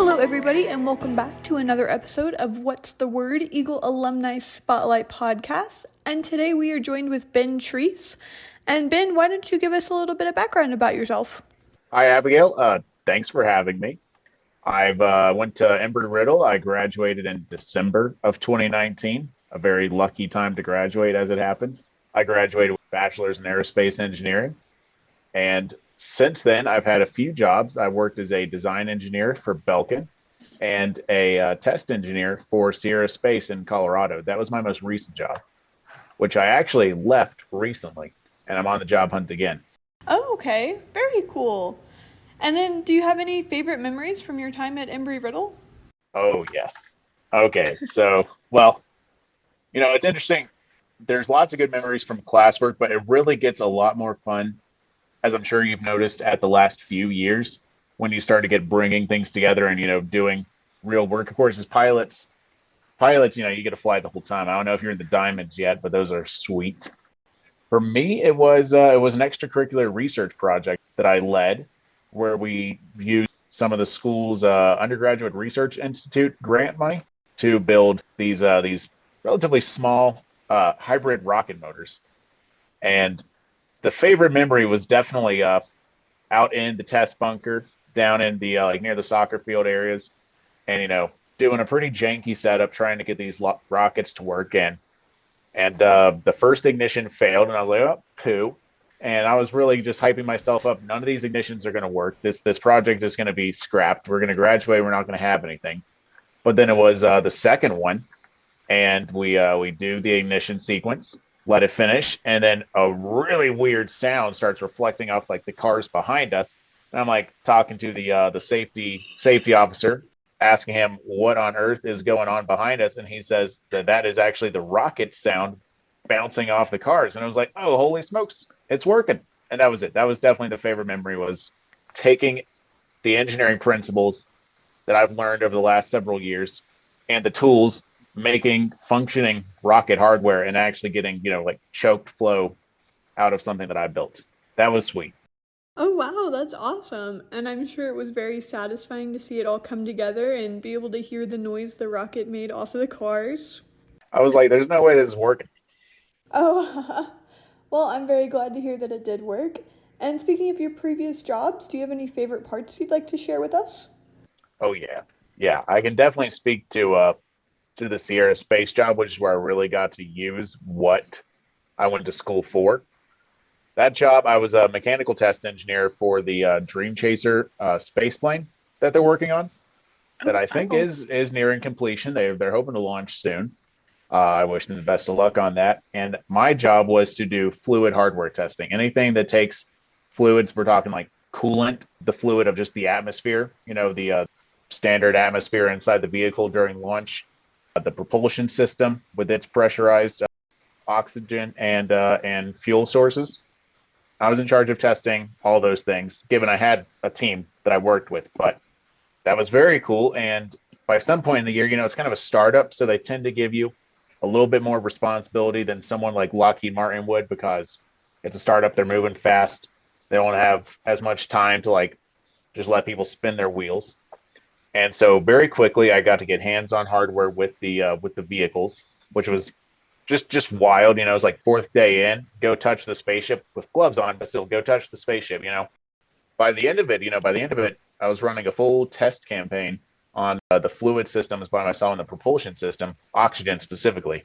Hello, everybody, and welcome back to another episode of What's the Word? Eagle Alumni Spotlight Podcast. And today we are joined with Ben Treece. And Ben, why don't you give us a little bit of background about yourself? Hi, Abigail. Thanks for having me. I've went to Embry-Riddle. I graduated in December of 2019. A very lucky time to graduate, as it happens. I graduated with a bachelor's in aerospace engineering, and since then, I've had a few jobs. I worked as a design engineer for Belkin and a test engineer for Aerospace in Colorado. That was my most recent job, which I actually left recently, and I'm on the job hunt again. Oh, okay. Very cool. And then, do you have any favorite memories from your time at Embry-Riddle? Oh, yes. Okay. So, it's interesting. There's lots of good memories from classwork, but it really gets a lot more fun, as I'm sure you've noticed at the last few years, when you start to get bringing things together and, doing real work. Of course, as pilots, you get to fly the whole time. I don't know if you're in the diamonds yet, but those are sweet. For me, it was an extracurricular research project that I led, where we used some of the school's undergraduate research institute grant money to build these relatively small hybrid rocket motors. And the favorite memory was definitely out in the test bunker, down in the like near the soccer field areas, and doing a pretty janky setup, trying to get these rockets to work. And the first ignition failed, and I was like, oh, poo. And I was really just hyping myself up. None of these ignitions are going to work. This project is going to be scrapped. We're going to graduate. We're not going to have anything. But then it was the second one, and we do the ignition sequence, let it finish, and then a really weird sound starts reflecting off like the cars behind us. And I'm like talking to the safety officer, asking him what on earth is going on behind us, and he says that is actually the rocket sound bouncing off the cars. And I was like, oh, holy smokes, it's working. And that was it. That was definitely the favorite memory, was taking the engineering principles that I've learned over the last several years and the tools, making functioning rocket hardware and actually getting, like choked flow out of something that I built. That was sweet. Oh, wow, that's awesome. And I'm sure it was very satisfying to see it all come together and be able to hear the noise the rocket made off of the cars. I was like, there's no way this is working. Oh, well, I'm very glad to hear that it did work. And speaking of your previous jobs, do you have any favorite parts you'd like to share with us? Oh yeah. Yeah. I can definitely speak to the Sierra Space job, which is where I really got to use what I went to school for. That job, I was a mechanical test engineer for the Dream Chaser space plane that they're working on, that Oh, I think wow. is nearing completion. They're hoping to launch soon. I wish them the best of luck on that. And my job was to do fluid hardware testing. Anything that takes fluids, we're talking like coolant, the fluid of just the atmosphere, the standard atmosphere inside the vehicle during launch, the propulsion system with its pressurized oxygen and fuel sources. I was in charge of testing all those things, given I had a team that I worked with. But that was very cool. And by some point in the year, it's kind of a startup, so they tend to give you a little bit more responsibility than someone like Lockheed Martin would, because it's a startup. They're moving fast. They don't have as much time to like just let people spin their wheels. And so very quickly, I got to get hands-on hardware with the vehicles, which was just wild. It was like fourth day in, go touch the spaceship with gloves on, but still go touch the spaceship. By the end of it, I was running a full test campaign on the fluid systems by myself and the propulsion system, oxygen specifically.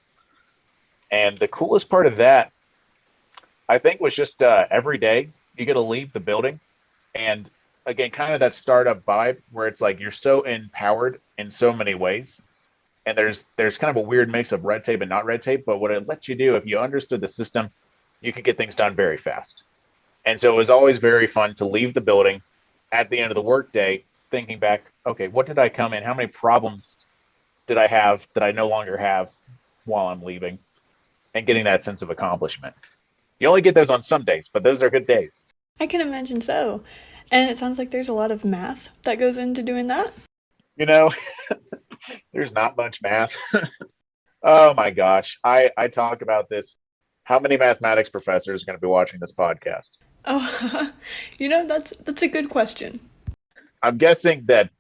And the coolest part of that, I think, was just every day you get to leave the building, and again, kind of that startup vibe where it's like you're so empowered in so many ways. And there's kind of a weird mix of red tape and not red tape, but what it lets you do, if you understood the system, you could get things done very fast. And so it was always very fun to leave the building at the end of the workday, thinking back, okay, what did I come in? How many problems did I have that I no longer have while I'm leaving? And getting that sense of accomplishment. You only get those on some days, but those are good days. I can imagine so. And it sounds like there's a lot of math that goes into doing that. You know, there's not much math. Oh my gosh. I talk about this. How many mathematics professors are going to be watching this podcast? Oh, that's a good question. I'm guessing that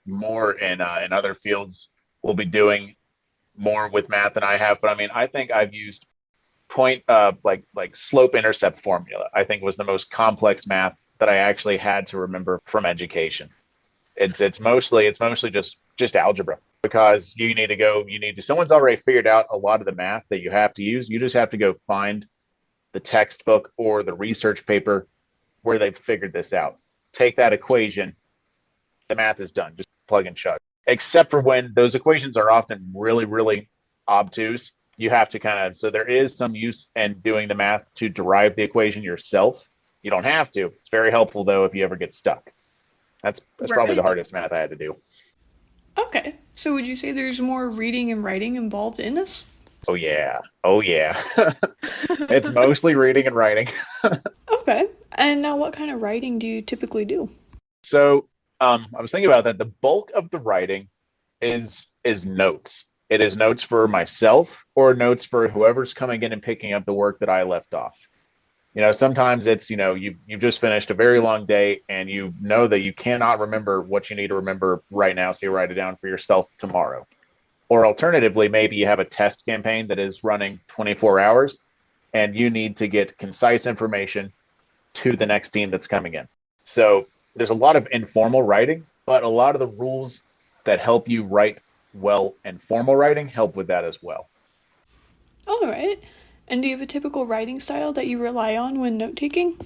more in other fields will be doing more with math than I have. But I mean, I think I've used point like slope intercept formula. I think was the most complex math that I actually had to remember from education. It's mostly just algebra because you need to someone's already figured out a lot of the math that you have to use. You just have to go find the textbook or the research paper where they've figured this out. Take that equation, the math is done. Just plug and chug. Except for when those equations are often really, really obtuse. You have to kind of, so there is some use in doing the math to derive the equation yourself. You don't have to. It's very helpful though if you ever get stuck. That's probably the Right. hardest math I had to do. Okay. So would you say there's more reading and writing involved in this? Oh yeah. Oh yeah. It's mostly reading and writing. Okay. And now what kind of writing do you typically do? So I was thinking about that. The bulk of the writing is notes. It is notes for myself or notes for whoever's coming in and picking up the work that I left off. Sometimes it's, you've just finished a very long day and you know that you cannot remember what you need to remember right now, so you write it down for yourself tomorrow. Or alternatively, maybe you have a test campaign that is running 24 hours and you need to get concise information to the next team that's coming in. So there's a lot of informal writing, but a lot of the rules that help you write well in formal writing help with that as well. All right. And do you have a typical writing style that you rely on when note taking?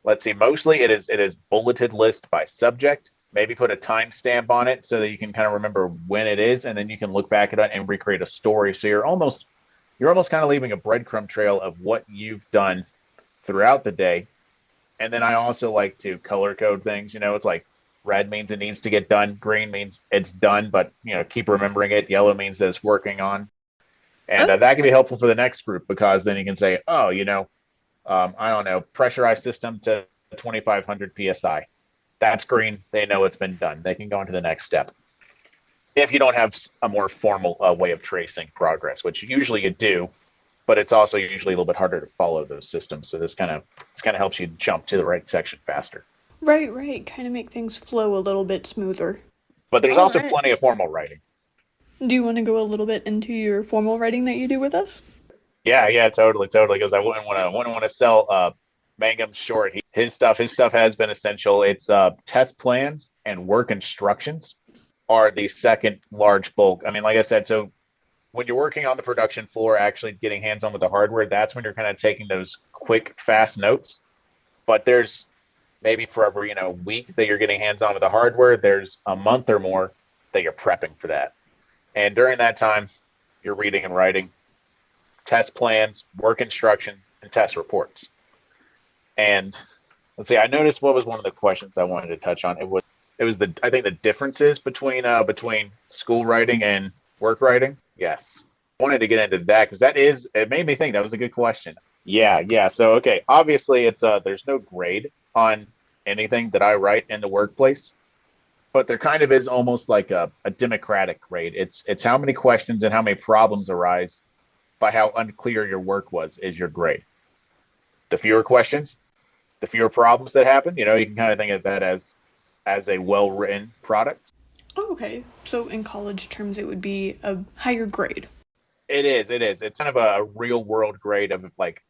Let's see, mostly it is bulleted list by subject. Maybe put a timestamp on it so that you can kind of remember when it is, and then you can look back at it and recreate a story. So you're almost kind of leaving a breadcrumb trail of what you've done throughout the day. And then I also like to color code things. It's like red means it needs to get done, green means it's done, but keep remembering it. Yellow means that it's working on, and Oh, that can be helpful for the next group because then you can say, oh, I don't know, pressurized system to 2500 psi. That's green. They know it's been done. They can go on to the next step. If you don't have a more formal way of tracing progress, which usually you do, but it's also usually a little bit harder to follow those systems. So this kind of helps you jump to the right section faster. right, right. Kind of make things flow a little bit smoother. But there's All also right. plenty of formal writing. Do you want to go a little bit into your formal writing that you do with us? Yeah, yeah, totally, totally. Because I wouldn't want to sell Mangum short. His stuff has been essential. It's test plans and work instructions are the second large bulk. I mean, like I said, so when you're working on the production floor, actually getting hands on with the hardware, that's when you're kind of taking those quick, fast notes. But there's maybe for every week that you're getting hands on with the hardware, there's a month or more that you're prepping for that. And during that time, you're reading and writing test plans, work instructions, and test reports. And let's see, I noticed what was one of the questions I wanted to touch on. It was the I think the differences between school writing and work writing. Yes, I wanted to get into that because it made me think that was a good question. Yeah, yeah. So okay, obviously there's no grade on anything that I write in the workplace, but there kind of is almost like a democratic grade. It's how many questions and how many problems arise by how unclear your work was is your grade. The fewer questions, the fewer problems that happen, you can kind of think of that as a well-written product. Oh, okay. So in college terms, it would be a higher grade. It is, it is. It's kind of a real world grade of like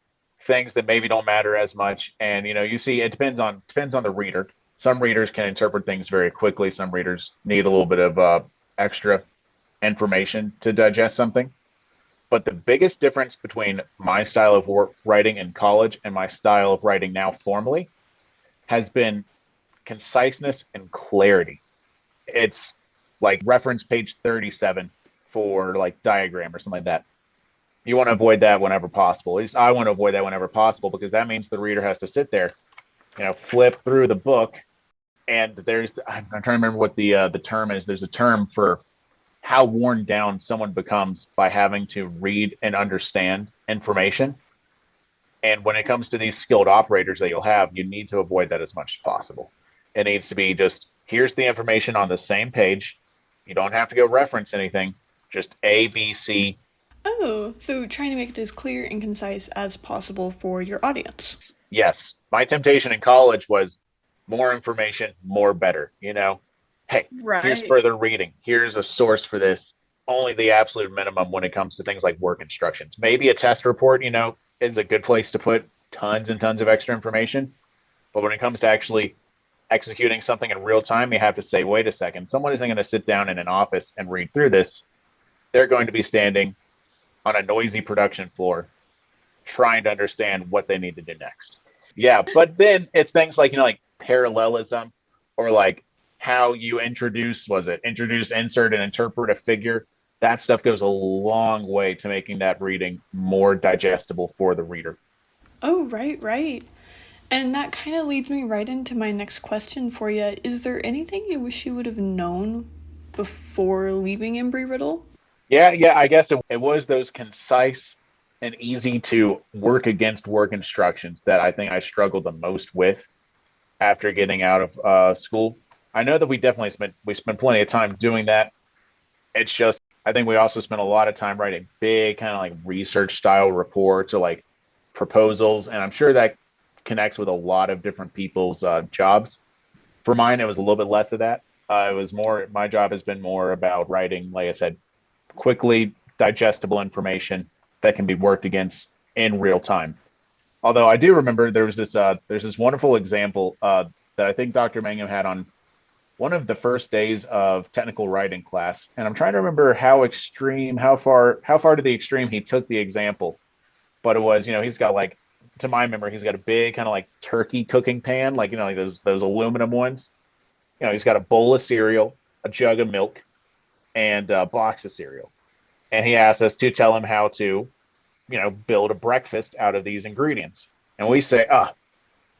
things that maybe don't matter as much. And you see it depends on the reader. Some readers can interpret things very quickly. Some readers need a little bit of extra information to digest something. But the biggest difference between my style of writing in college and my style of writing now formally has been conciseness and clarity. It's like reference page 37 for like diagram or something like that. You want to avoid that whenever possible. At least I want to avoid that whenever possible because that means the reader has to sit there, flip through the book. And I'm trying to remember what the term is. There's a term for how worn down someone becomes by having to read and understand information. And when it comes to these skilled operators that you'll have, you need to avoid that as much as possible. It needs to be just here's the information on the same page. You don't have to go reference anything, just A, B, C. Oh, so trying to make it as clear and concise as possible for your audience. Yes, my temptation in college was more information, more better. Hey, here's Right. further reading. Here's a source for this. Only the absolute minimum when it comes to things like work instructions. Maybe a test report, is a good place to put tons and tons of extra information. But when it comes to actually executing something in real time, you have to say, wait a second, someone isn't going to sit down in an office and read through this. They're going to be standing on a noisy production floor trying to understand what they need to do next. Yeah, but then it's things like, like parallelism or like how you introduce, insert, and interpret a figure. That stuff goes a long way to making that reading more digestible for the reader. Oh, right, right. And that kind of leads me right into my next question for you. Is there anything you wish you would have known before leaving Embry Riddle? Yeah, I guess it was those concise and easy to work against work instructions that I think I struggled the most with after getting out of school. I know that we spent plenty of time doing that. It's just I think we also spent a lot of time writing big kind of like research style reports or like proposals, and I'm sure that connects with a lot of different people's jobs. For mine, it was a little bit less of that. It was more. My job has been more about writing, like I said, quickly digestible information that can be worked against in real time. Although I do remember there's this wonderful example that I think Dr. Mangum had on one of the first days of technical writing class, and I'm trying to remember how far to the extreme he took the example. But it was, he's got like, to my memory, he's got a big kind of like turkey cooking pan, like like those aluminum ones. He's got a bowl of cereal, a jug of milk, and a box of cereal, and he asked us to tell him how to, build a breakfast out of these ingredients. And we say,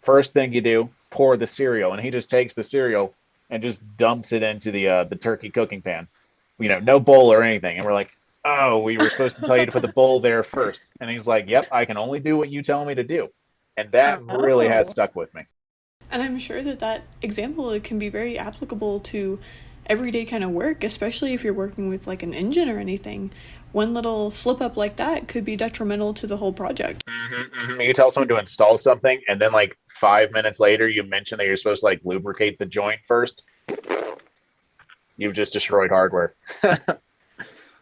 first thing you do, pour the cereal, and he just takes the cereal and just dumps it into the turkey cooking pan. No bowl or anything. And we're like, oh, we were supposed to tell you to put the bowl there first. And he's like, yep, I can only do what you tell me to do. And that really has Oh. stuck with me. And I'm sure that that example can be very applicable to everyday kind of work, especially if you're working with like an engine or anything. One little slip up like that could be detrimental to the whole project. You tell someone to install something, and then like 5 minutes later, you mention that you're supposed to like lubricate the joint first. You've just destroyed hardware.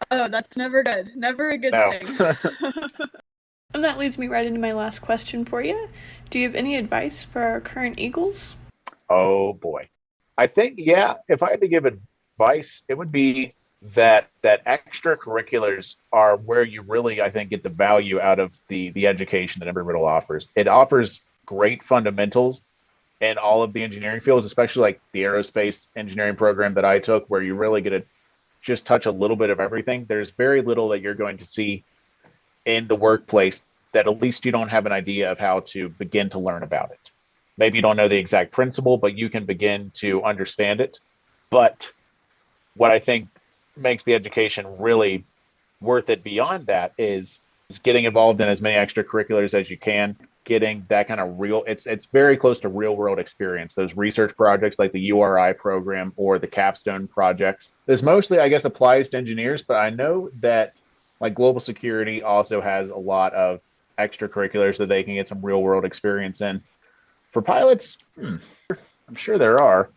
Oh, that's never good. Never a good No. thing. And that leads me right into my last question for you. Do you have any advice for our current Eagles? Oh boy. I think, yeah, if I had to give advice, it would be that extracurriculars are where you really, I think, get the value out of the education that Embry Riddle offers. It offers great fundamentals in all of the engineering fields, especially like the aerospace engineering program that I took, where you really get to just touch a little bit of everything. There's very little that you're going to see in the workplace that at least you don't have an idea of how to begin to learn about it. Maybe you don't know the exact principle, but you can begin to understand it. But what I think makes the education really worth it beyond that is getting involved in as many extracurriculars as you can, getting that kind of real it's very close to real world experience. Those research projects like the URI program or the capstone projects. This mostly, I guess, applies to engineers, but I know that like global security also has a lot of extracurriculars that they can get some real world experience in. For pilots, I'm sure there are.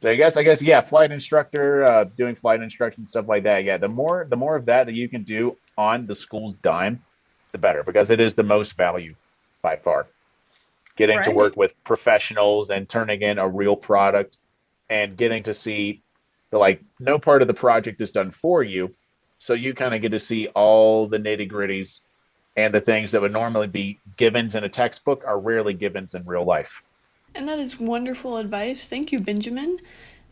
So I guess, yeah, flight instructor, doing flight instruction stuff like that. Yeah, the more of that you can do on the school's dime, the better, because it is the most value by far. Getting to Right. work with professionals and turning in a real product and getting to see the like no part of the project is done for you, so you kind of get to see all the nitty gritties and the things that would normally be givens in a textbook are rarely givens in real life. And that is wonderful advice. Thank you, Benjamin.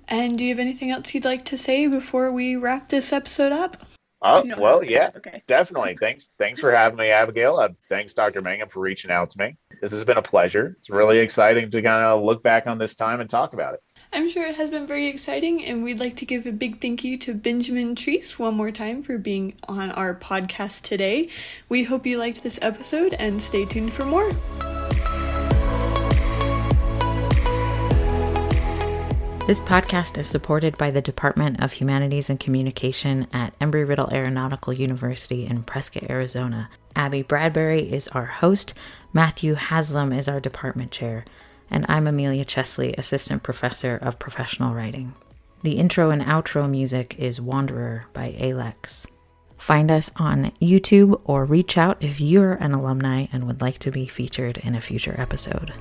And do you have anything else you'd like to say before we wrap this episode up? If Oh, you don't have well, to, yeah, that's okay. definitely. Thanks for having me, Abigail. Thanks, Dr. Mangum, for reaching out to me. This has been a pleasure. It's really exciting to kind of look back on this time and talk about it. I'm sure it has been very exciting, and we'd like to give a big thank you to Benjamin Treece one more time for being on our podcast today. We hope you liked this episode, and stay tuned for more. This podcast is supported by the Department of Humanities and Communication at Embry-Riddle Aeronautical University in Prescott, Arizona. Abby Bradbury is our host, Matthew Haslam is our department chair, and I'm Amelia Chesley, Assistant Professor of Professional Writing. The intro and outro music is Wanderer by Alex. Find us on YouTube or reach out if you're an alumni and would like to be featured in a future episode.